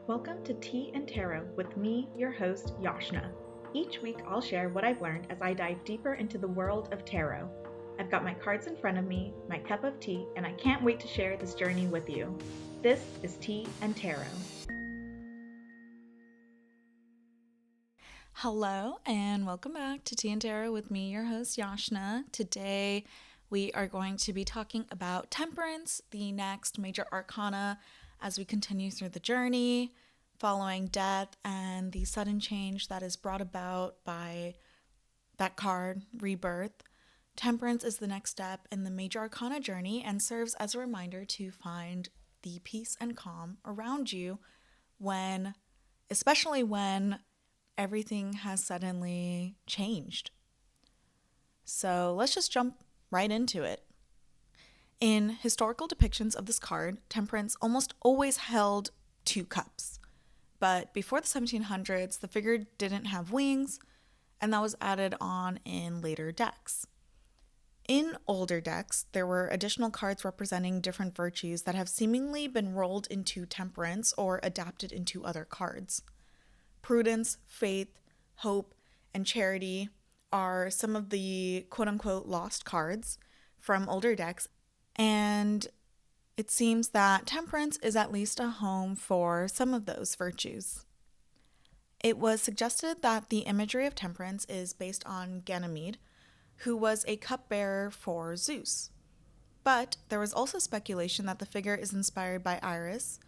Welcome to Tea and Tarot with me, your host, Yashna. Each week I'll share what I've learned as I dive deeper into the world of tarot. I've got my cards in front of me, my cup of tea, and I can't wait to share this journey with you. This is Tea and Tarot. Hello and welcome back to Tea and Tarot with me, your host Yashna. Today we are going to be talking about Temperance, the next major arcana as we continue through the journey following death and the sudden change that is brought about by that card, rebirth. Temperance is the next step in the major arcana journey and serves as a reminder to find the peace and calm around you especially when everything has suddenly changed. So let's just jump right into it. In historical depictions of this card, Temperance almost always held two cups. But before the 1700s, the figure didn't have wings, and that was added on in later decks. In older decks, there were additional cards representing different virtues that have seemingly been rolled into Temperance or adapted into other cards. Prudence, faith, hope, and charity are some of the quote-unquote lost cards from older decks, and it seems that Temperance is at least a home for some of those virtues. It was suggested that the imagery of Temperance is based on Ganymede, who was a cupbearer for Zeus. But there was also speculation that the figure is inspired by Iris,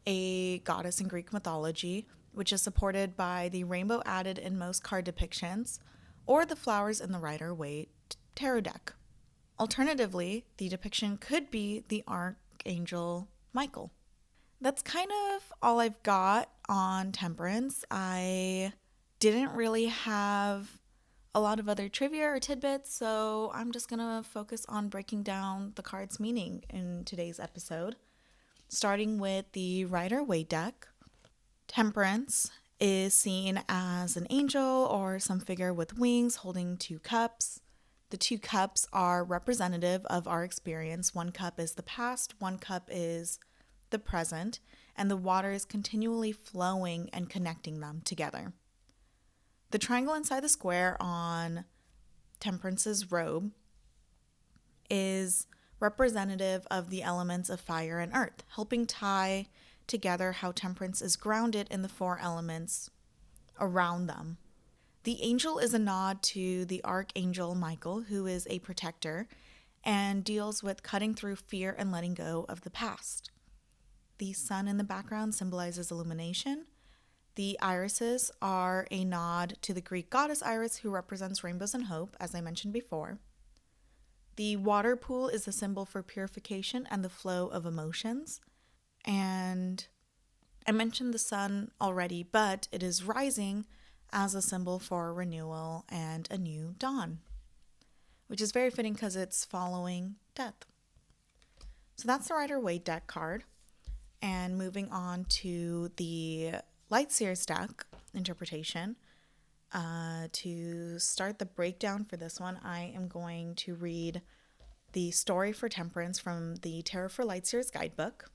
a goddess in Greek mythology, which is supported by the rainbow added in most card depictions, or the flowers in the Rider-Waite tarot deck. Alternatively, the depiction could be the Archangel Michael. That's kind of all I've got on Temperance. I didn't really have a lot of other trivia or tidbits, so I'm just going to focus on breaking down the card's meaning in today's episode. Starting with the Rider-Waite deck, Temperance is seen as an angel or some figure with wings holding two cups. The two cups are representative of our experience. One cup is the past, one cup is the present, and the water is continually flowing and connecting them together. The triangle inside the square on Temperance's robe is representative of the elements of fire and earth, helping tie together how Temperance is grounded in the four elements around them. The angel is a nod to the Archangel Michael, who is a protector and deals with cutting through fear and letting go of the past. The sun in the background symbolizes illumination. The irises are a nod to the Greek goddess Iris, who represents rainbows and hope, as I mentioned before. The water pool is a symbol for purification and the flow of emotions. And I mentioned the sun already, but it is rising as a symbol for renewal and a new dawn, which is very fitting because it's following death. So that's the Rider-Waite deck card. And moving on to the Light Seers deck interpretation. To start the breakdown for this one, I am going to read the story for Temperance from the Tarot for Light Seers guidebook.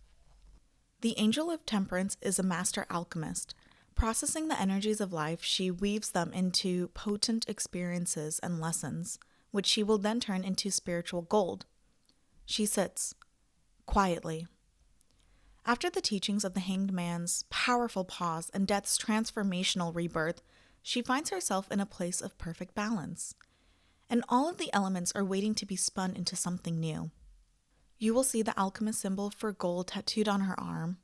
The Angel of Temperance is a master alchemist. Processing the energies of life, she weaves them into potent experiences and lessons, which she will then turn into spiritual gold. She sits quietly. After the teachings of the Hanged Man's powerful pause and death's transformational rebirth, she finds herself in a place of perfect balance, and all of the elements are waiting to be spun into something new. You will see the alchemist symbol for gold tattooed on her arm,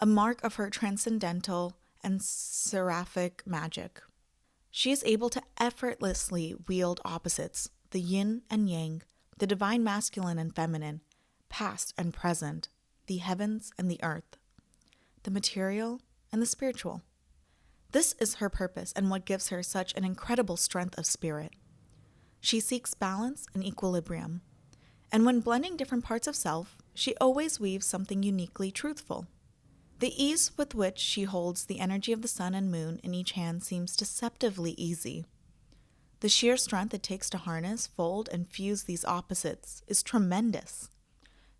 a mark of her transcendental and seraphic magic. She is able to effortlessly wield opposites, the yin and yang, the divine masculine and feminine, past and present, the heavens and the earth, the material and the spiritual. This is her purpose and what gives her such an incredible strength of spirit. She seeks balance and equilibrium, and when blending different parts of self, she always weaves something uniquely truthful. The ease with which she holds the energy of the sun and moon in each hand seems deceptively easy. The sheer strength it takes to harness, fold, and fuse these opposites is tremendous.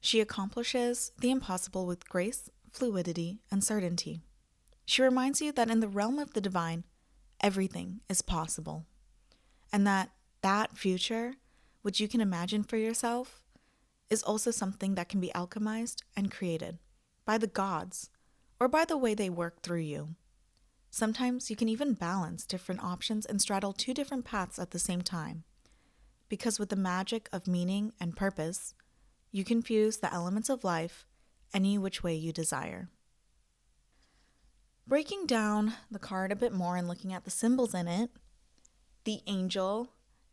She accomplishes the impossible with grace, fluidity, and certainty. She reminds you that in the realm of the divine, everything is possible, and that future, which you can imagine for yourself, is also something that can be alchemized and created by the gods or by the way they work through you. Sometimes you can even balance different options and straddle two different paths at the same time, because with the magic of meaning and purpose, you can fuse the elements of life any which way you desire. Breaking down the card a bit more and looking at the symbols in it, the angel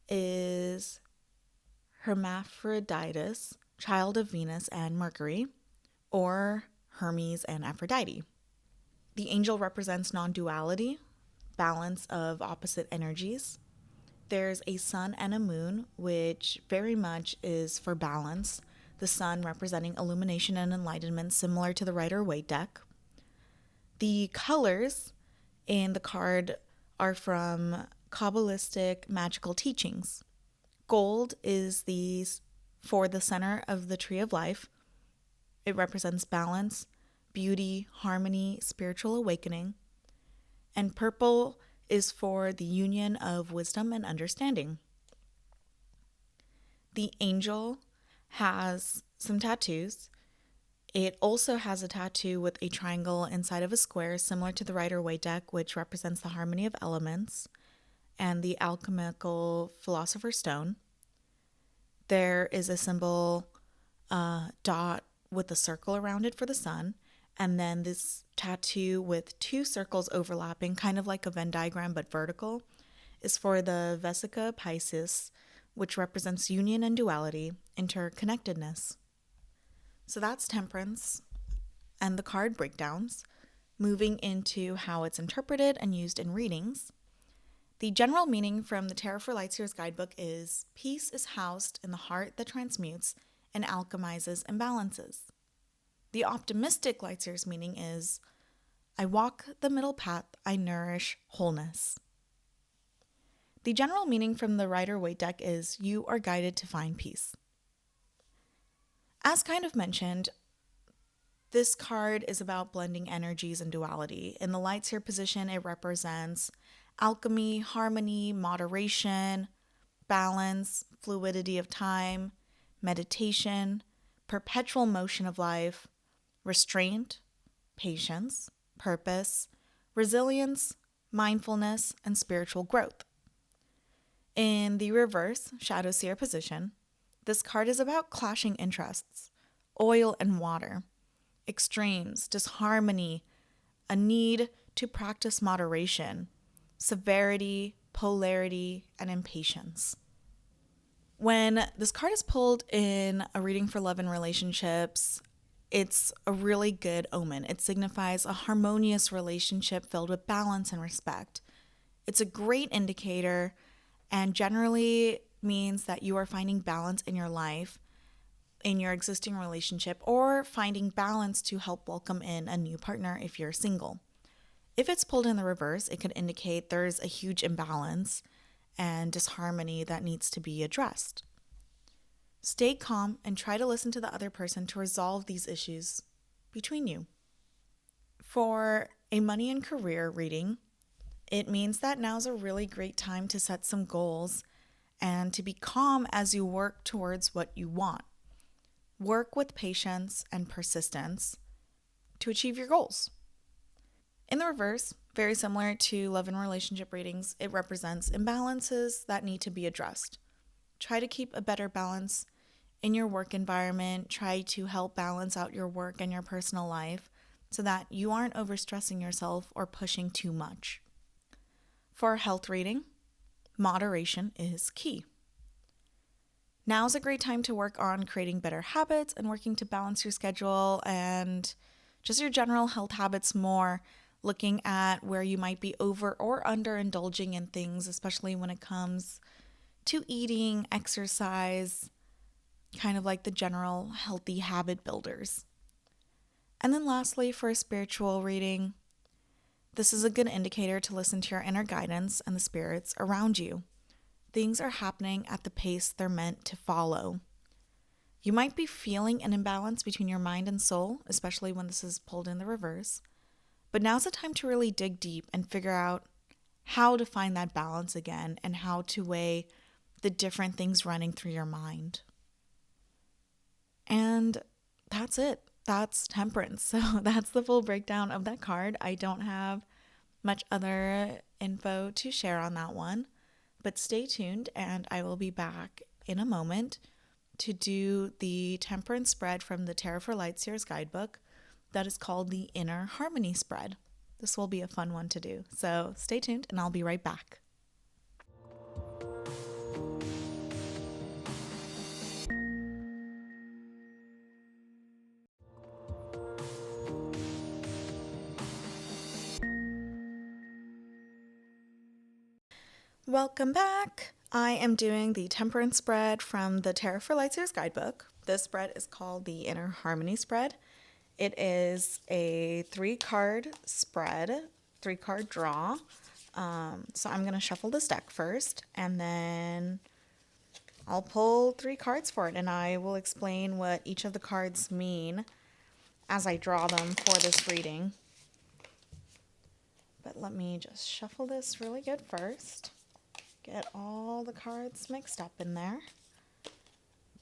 is Hermaphroditus, child of Venus and Mercury, or Hermes and Aphrodite. The angel represents non-duality, balance of opposite energies. There's a sun and a moon, which very much is for balance. The sun representing illumination and enlightenment, similar to the Rider-Waite deck. The colors in the card are from Kabbalistic magical teachings. Gold is for the center of the tree of life. It represents balance, beauty, harmony, spiritual awakening. And purple is for the union of wisdom and understanding. The angel has some tattoos. It also has a tattoo with a triangle inside of a square, similar to the Rider-Waite deck, which represents the harmony of elements, and the alchemical philosopher's stone. There is a symbol dot with a circle around it for the sun, and then this tattoo with two circles overlapping, kind of like a Venn diagram but vertical, is for the Vesica Piscis, which represents union and duality, interconnectedness. So that's Temperance and the card breakdowns. Moving into how it's interpreted and used in readings. The general meaning from the Tarot for Light Seers guidebook is peace is housed in the heart that transmutes and alchemizes imbalances. The optimistic Light Seers meaning is I walk the middle path, I nourish wholeness. The general meaning from the Rider-Waite deck is you are guided to find peace. As kind of mentioned, this card is about blending energies and duality. In the Light Seer position, it represents alchemy, harmony, moderation, balance, fluidity of time, meditation, perpetual motion of life, restraint, patience, purpose, resilience, mindfulness, and spiritual growth. In the reverse, Shadow Seer position, this card is about clashing interests, oil and water, extremes, disharmony, a need to practice moderation, severity, polarity, and impatience. When this card is pulled in a reading for love and relationships, it's a really good omen. It signifies a harmonious relationship filled with balance and respect. It's a great indicator and generally means that you are finding balance in your life, in your existing relationship, or finding balance to help welcome in a new partner if you're single. If it's pulled in the reverse, it could indicate there's a huge imbalance and disharmony that needs to be addressed. Stay calm and try to listen to the other person to resolve these issues between you. For a money and career reading, it means that now's a really great time to set some goals and to be calm as you work towards what you want. Work with patience and persistence to achieve your goals. In the reverse, very similar to love and relationship readings, it represents imbalances that need to be addressed. Try to keep a better balance in your work environment. Try to help balance out your work and your personal life so that you aren't overstressing yourself or pushing too much. For a health reading, moderation is key. Now's a great time to work on creating better habits and working to balance your schedule and just your general health habits more, looking at where you might be over or under indulging in things, especially when it comes to eating, exercise, kind of like the general healthy habit builders. And then lastly, for a spiritual reading, this is a good indicator to listen to your inner guidance and the spirits around you. Things are happening at the pace they're meant to follow. You might be feeling an imbalance between your mind and soul, especially when this is pulled in the reverse, But now's the time to really dig deep and figure out how to find that balance again and how to weigh the different things running through your mind. And that's it. That's Temperance. So that's the full breakdown of that card. I don't have much other info to share on that one, but stay tuned and I will be back in a moment to do the Temperance spread from the Tarot for Light Seers guidebook that is called the Inner Harmony spread. This will be a fun one to do. So stay tuned and I'll be right back. Welcome back. I am doing the Temperance spread from the Tarot for Light Seers guidebook. This spread is called the Inner Harmony spread. It is a 3-card spread, 3-card draw. So I'm going to shuffle this deck first, and then I'll pull 3 cards for it, and I will explain what each of the cards mean as I draw them for this reading. But let me just shuffle this really good first. Get all the cards mixed up in there.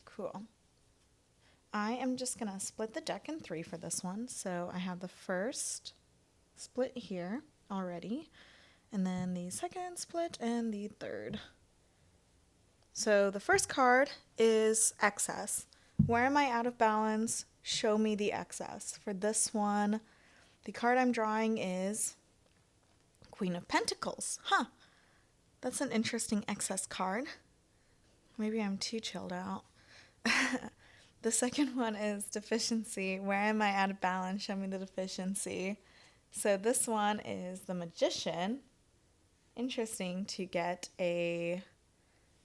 Cool. I am just going to split the deck in 3 for this one. So I have the first split here already, and then the second split and the third. So the first card is excess. Where am I out of balance? Show me the excess. For this one, the card I'm drawing is Queen of Pentacles. That's an interesting excess card. Maybe I'm too chilled out. The second one is deficiency. Where am I out of balance? Show me the deficiency. So this one is the Magician. Interesting to get a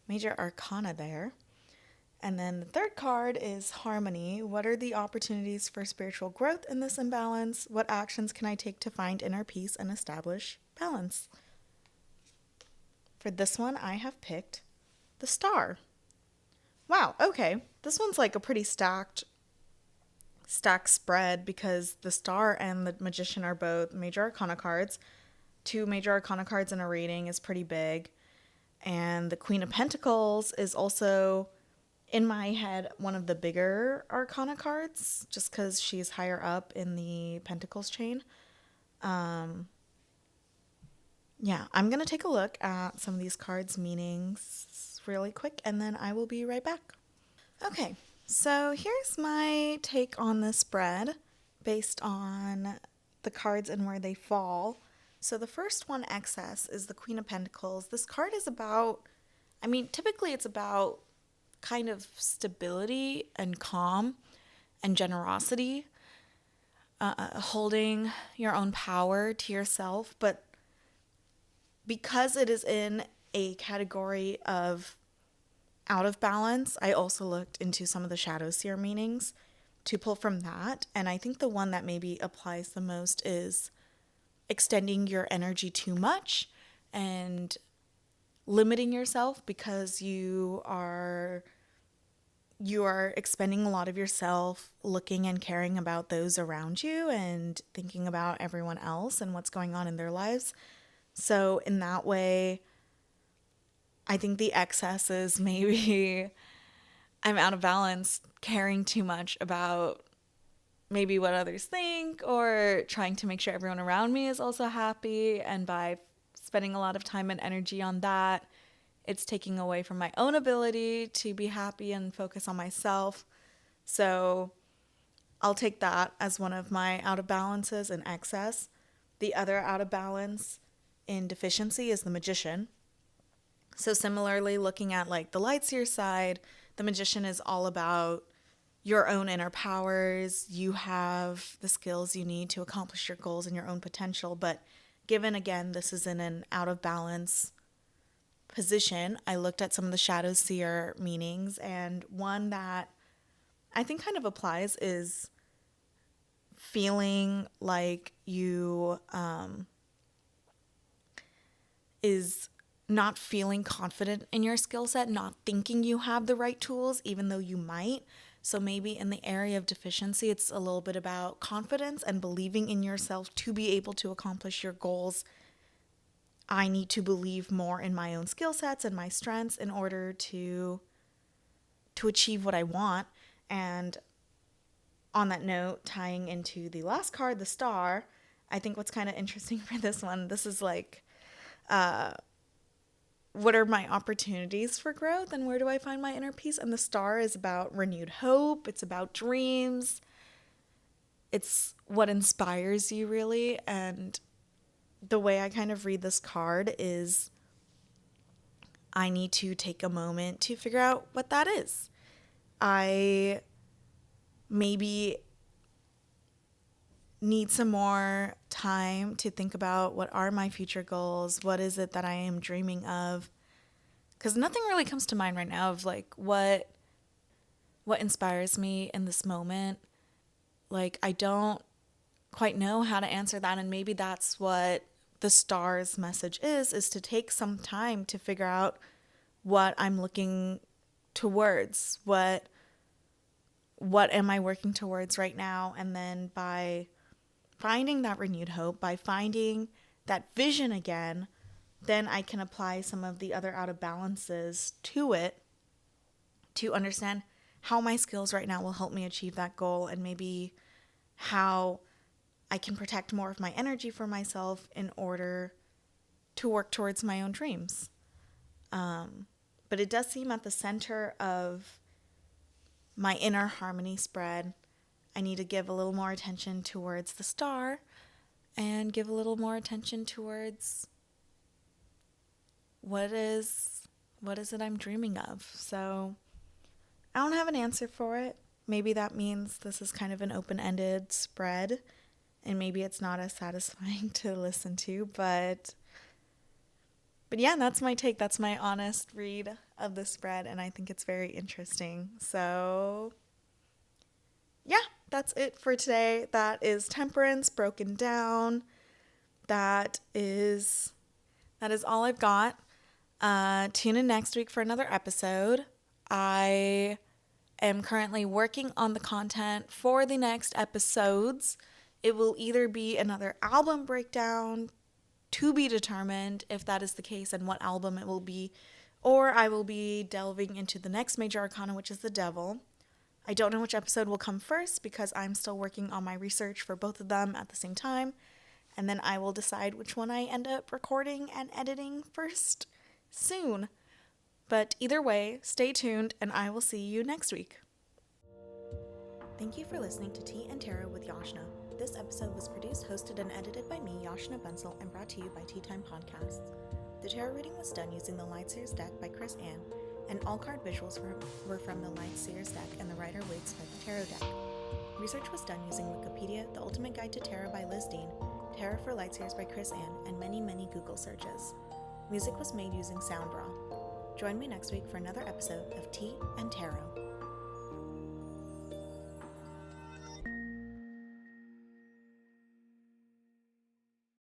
major arcana there. And then the third card is harmony. What are the opportunities for spiritual growth in this imbalance? What actions can I take to find inner peace and establish balance? For this one, I have picked the Star. Wow, okay. This one's like a pretty stacked spread because the Star and the Magician are both major arcana cards. 2 major arcana cards in a reading is pretty big. And the Queen of Pentacles is also, in my head, one of the bigger arcana cards, just because she's higher up in the Pentacles chain. Yeah, I'm going to take a look at some of these cards' meanings really quick, and then I will be right back. Okay, so here's my take on this spread based on the cards and where they fall. So the first one, excess, is the Queen of Pentacles. This card is about, typically it's about kind of stability and calm and generosity, holding your own power to yourself, but because it is in a category of out of balance, I also looked into some of the Shadow Seer meanings to pull from that. And I think the one that maybe applies the most is extending your energy too much and limiting yourself because you are expending a lot of yourself looking and caring about those around you and thinking about everyone else and what's going on in their lives. So in that way, I think the excess is maybe I'm out of balance, caring too much about maybe what others think or trying to make sure everyone around me is also happy. And by spending a lot of time and energy on that, it's taking away from my own ability to be happy and focus on myself. So I'll take that as one of my out of balances in excess. The other out of balance in deficiency is the Magician. So similarly, looking at like the Light Seer side, the Magician is all about your own inner powers. You have the skills you need to accomplish your goals and your own potential. But given, again, this is in an out of balance position, I looked at some of the Shadow Seer meanings, and one that I think kind of applies is feeling like you is not feeling confident in your skill set, not thinking you have the right tools, even though you might. So maybe in the area of deficiency, it's a little bit about confidence and believing in yourself to be able to accomplish your goals. I need to believe more in my own skill sets and my strengths in order to achieve what I want. And on that note, tying into the last card, the star, I think what's kind of interesting for this one, this is like, what are my opportunities for growth and where do I find my inner peace? And the star is about renewed hope. It's about dreams. It's what inspires you, really. And the way I kind of read this card is I need to take a moment to figure out what that is. I maybe need some more time to think about what are my future goals, what is it that I am dreaming of, because nothing really comes to mind right now of like what inspires me in this moment. Like, I don't quite know how to answer that, and maybe that's what the star's message is to take some time to figure out what I'm looking towards, what am I working towards right now, and then by finding that renewed hope, by finding that vision again, then I can apply some of the other out of balances to it to understand how my skills right now will help me achieve that goal, and maybe how I can protect more of my energy for myself in order to work towards my own dreams. But it does seem at the center of my inner harmony spread, I need to give a little more attention towards the star and give a little more attention towards what is it I'm dreaming of. So I don't have an answer for it. Maybe that means this is kind of an open-ended spread, and maybe it's not as satisfying to listen to, but yeah, that's my take. That's my honest read of the spread, and I think it's very interesting. So yeah, that's it for today. That is Temperance broken down. That is all I've got. Tune in next week for another episode. I am currently working on the content for the next episodes. It will either be another album breakdown, to be determined if that is the case and what album it will be, or I will be delving into the next major arcana, which is the Devil. I don't know which episode will come first because I'm still working on my research for both of them at the same time, and then I will decide which one I end up recording and editing first soon. But either way, stay tuned, and I will see you next week. Thank you for listening to Tea and Tarot with Yashna. This episode was produced, hosted, and edited by me, Yashna Bensel, and brought to you by Tea Time Podcasts. The tarot reading was done using the Light Seers deck by Chris Ann, and all card visuals were from the Light Seers deck and the Rider Waite by the Tarot deck. Research was done using Wikipedia, The Ultimate Guide to Tarot by Liz Dean, Tarot for Light Seers by Chris Ann, and many, many Google searches. Music was made using SoundRaw. Join me next week for another episode of Tea